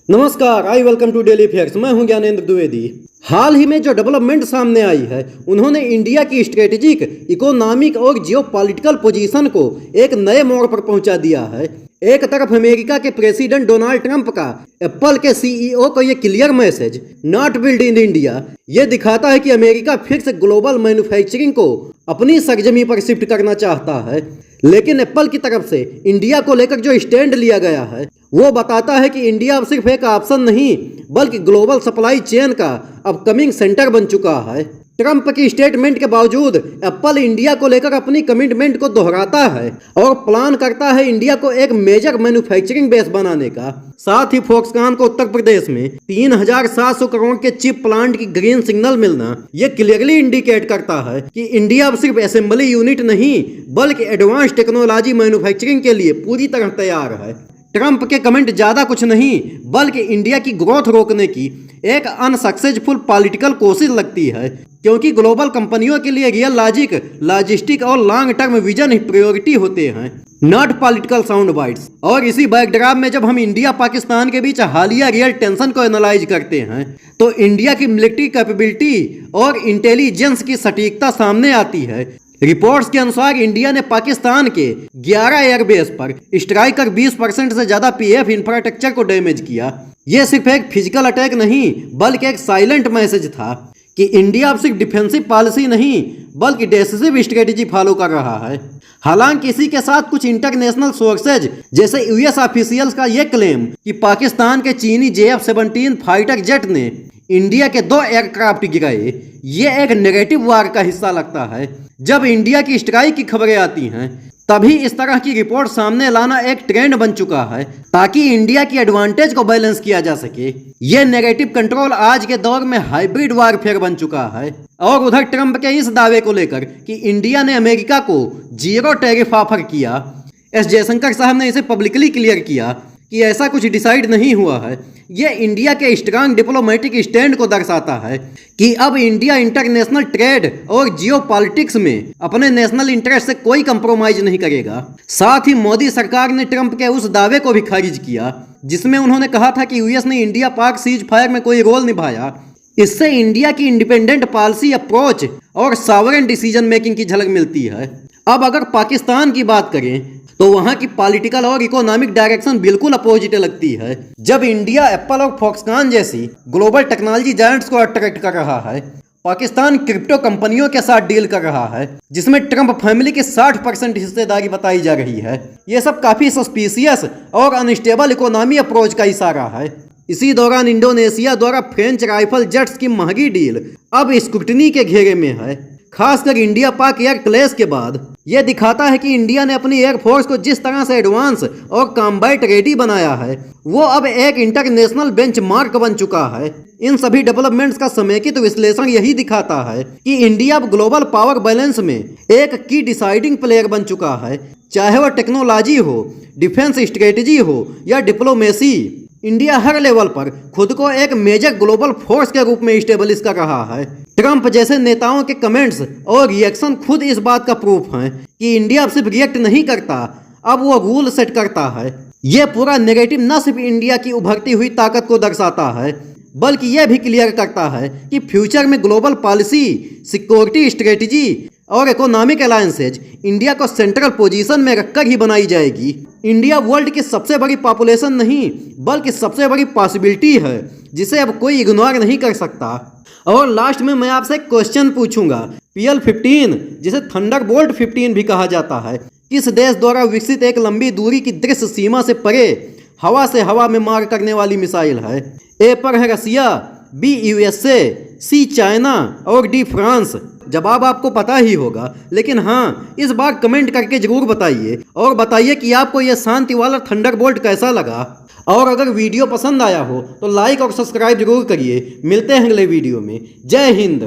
नमस्कार, I welcome to daily affairs. मैं हूं ज्ञानेंद्र द्विवेदी। हाल ही में जो डेवलपमेंट सामने आई है, उन्होंने इंडिया की स्ट्रेटेजिक, इकोनॉमिक और जियोपॉलिटिकल पोजीशन को एक नए मोड़ पर पहुंचा दिया है। एक तरफ अमेरिका के प्रेसिडेंट डोनाल्ड ट्रंप का एप्पल के सीईओ को यह clear message, not build in India, ये दिखाता है कि अमेरिका फिर से ग्लोबल मैन्युफैक्चरिंग को अपनी सरजमी पर शिफ्ट करना चाहता है। लेकिन एप्पल की तरफ से इंडिया को लेकर जो स्टैंड लिया गया है, वो बताता है कि इंडिया अब सिर्फ एक ऑप्शन नहीं बल्कि ग्लोबल सप्लाई चेन का अपकमिंग सेंटर बन चुका है। ट्रंप की स्टेटमेंट के बावजूद एप्पल इंडिया को लेकर अपनी कमिटमेंट को दोहराता है और प्लान करता है इंडिया को एक मेजर मैन्युफैक्चरिंग बेस बनाने का। साथ ही फॉक्सकॉन को उत्तर प्रदेश में 3,700 करोड़ के चिप प्लांट की ग्रीन सिग्नल मिलना यह क्लियरली इंडिकेट करता है कि इंडिया अब सिर्फ असेंबली यूनिट नहीं बल्कि एडवांस टेक्नोलॉजी मैन्युफैक्चरिंग के लिए पूरी तरह तैयार है। ट्रंप के कमेंट ज्यादा कुछ नहीं बल्कि इंडिया की ग्रोथ रोकने की एक अनसक्सेसफुल पॉलिटिकल कोशिश लगती है, क्योंकि ग्लोबल कंपनियों के लिए रियल लॉजिक, लॉजिस्टिक और लॉन्ग टर्म विजन ही प्रायोरिटी होते हैं, नॉट पॉलिटिकल साउंड बाइट्स। और इसी बैकड्रॉप में जब हम इंडिया पाकिस्तान के बीच हालिया रियल टेंशन को एनालाइज करते हैं, तो इंडिया की मिलिट्री कैपेबिलिटी और इंटेलिजेंस की सटीकता सामने आती है। रिपोर्ट्स के अनुसार इंडिया ने पाकिस्तान के 11 एयरबेस पर स्ट्राइक कर 20% से ज्यादा पीएफ इंफ्रास्ट्रक्चर को डैमेज किया। यह सिर्फ एक फिजिकल अटैक नहीं बल्कि एक साइलेंट मैसेज था कि इंडिया अब सिर्फ डिफेंसिव पॉलिसी नहीं बल्कि डिसिसिव स्ट्रेटेजी फॉलो कर रहा है। हालांकि इसी के साथ कुछ इंटरनेशनल सोर्सेज जैसे यूएस ऑफिशियल्स का यह क्लेम कि पाकिस्तान के चीनी JF-17 फाइटर जेट ने इंडिया के 2 एयरक्राफ्ट गिराए, ये एक नेगेटिव वार का हिस्सा लगता है। जब इंडिया की स्ट्राइक की खबरें आती हैं, तभी इस तरह की रिपोर्ट सामने लाना एक ट्रेंड बन चुका है ताकि इंडिया की एडवांटेज को बैलेंस किया जा सके। यह नेगेटिव कंट्रोल आज के दौर में हाइब्रिड वारफेयर बन चुका है। और उधर ट्रंप के इस दावे को लेकर कि इंडिया ने अमेरिका को 0 टैरिफ ऑफर किया, एस जयशंकर साहब ने इसे पब्लिकली क्लियर किया कि ऐसा कुछ डिसाइड नहीं हुआ है। यह इंडिया के स्ट्रांग डिप्लोमेटिक स्टैंड को दर्शाता है कि अब इंडिया इंटरनेशनल ट्रेड और जियोपॉलिटिक्स में अपने नेशनल इंटरेस्ट से कोई कंप्रोमाइज नहीं करेगा। साथ ही मोदी सरकार ने ट्रंप के उस दावे को भी खारिज किया जिसमें उन्होंने कहा था कि यूएस ने इंडिया पाक सीज फायर में कोई रोल निभाया। इससे इंडिया की इंडिपेंडेंट पॉलिसी अप्रोच और सॉवरेन डिसीजन मेकिंग की झलक मिलती है। अब अगर पाकिस्तान की बात करें तो वहां की पॉलिटिकल और इकोनॉमिक डायरेक्शन बिल्कुल अपोजिट लगती है। जब इंडिया एप्पल और फॉक्सकॉन जैसी ग्लोबल टेक्नोलॉजी जायंट्स को अट्रैक्ट कर रहा है, पाकिस्तान क्रिप्टो कंपनियों के साथ डील कर रहा है जिसमें ट्रंप फैमिली की 60% हिस्सेदारी बताई जा रही है। यह सब काफी सस्पिशियस और अनस्टेबल इकोनॉमी अप्रोच का इशारा है। इसी दौरान इंडोनेशिया द्वारा फ्रेंच राइफल जेट्स की महंगी डील अब स्क्रूटनी के घेरे में है, खासकर इंडिया पाक एयर क्लैश के बाद। यह दिखाता है कि इंडिया ने अपनी एयरफोर्स को जिस तरह से एडवांस और कॉम्बैट रेडी बनाया है, वो अब एक इंटरनेशनल बेंचमार्क बन चुका है। इन सभी डेवलपमेंट्स का समेकित विश्लेषण यही दिखाता है कि इंडिया अब ग्लोबल पावर बैलेंस में एक की डिसाइडिंग प्लेयर बन चुका है, चाहे वह टेक्नोलॉजी हो, डिफेंस स्ट्रेटेजी हो या डिप्लोमेसी। इंडिया हर लेवल पर खुद को एक मेजर ग्लोबल फोर्स के रूप में स्टेब्लिश कर रहा है। ट्रंप जैसे नेताओं के कमेंट्स और रिएक्शन खुद इस बात का प्रूफ हैं कि इंडिया अब सिर्फ रिएक्ट नहीं करता, अब वो रूल सेट करता है। ये पूरा नेगेटिव न सिर्फ इंडिया की उभरती हुई ताकत को दर्शाता है बल्कि यह भी क्लियर करता है कि फ्यूचर में ग्लोबल पॉलिसी, सिक्योरिटी स्ट्रेटेजी और इकोनॉमिक अलायंसेज इंडिया को सेंट्रल पोजीशन में रखकर ही बनाई जाएगी। इंडिया वर्ल्ड की सबसे बड़ी पॉपुलेशन नहीं बल्कि सबसे बड़ी पॉसिबिलिटी है जिसे अब कोई इग्नोर नहीं कर सकता। और लास्ट में मैं आपसे एक क्वेश्चन पूछूंगा, PL-15 जिसे थंडरबोल्ट 15 भी कहा जाता है, किस देश द्वारा विकसित एक लंबी दूरी की दृश्य सीमा से परे हवा से हवा में मार करने वाली मिसाइल है? ए पर है रसिया, B USA, C चाइना और D फ्रांस। जवाब आपको पता ही होगा, लेकिन हाँ, इस बार कमेंट करके जरूर बताइए और बताइए कि आपको यह शांति वाला थंडरबोल्ट कैसा लगा। और अगर वीडियो पसंद आया हो तो लाइक और सब्सक्राइब जरूर करिए। मिलते हैं अगले वीडियो में। जय हिंद।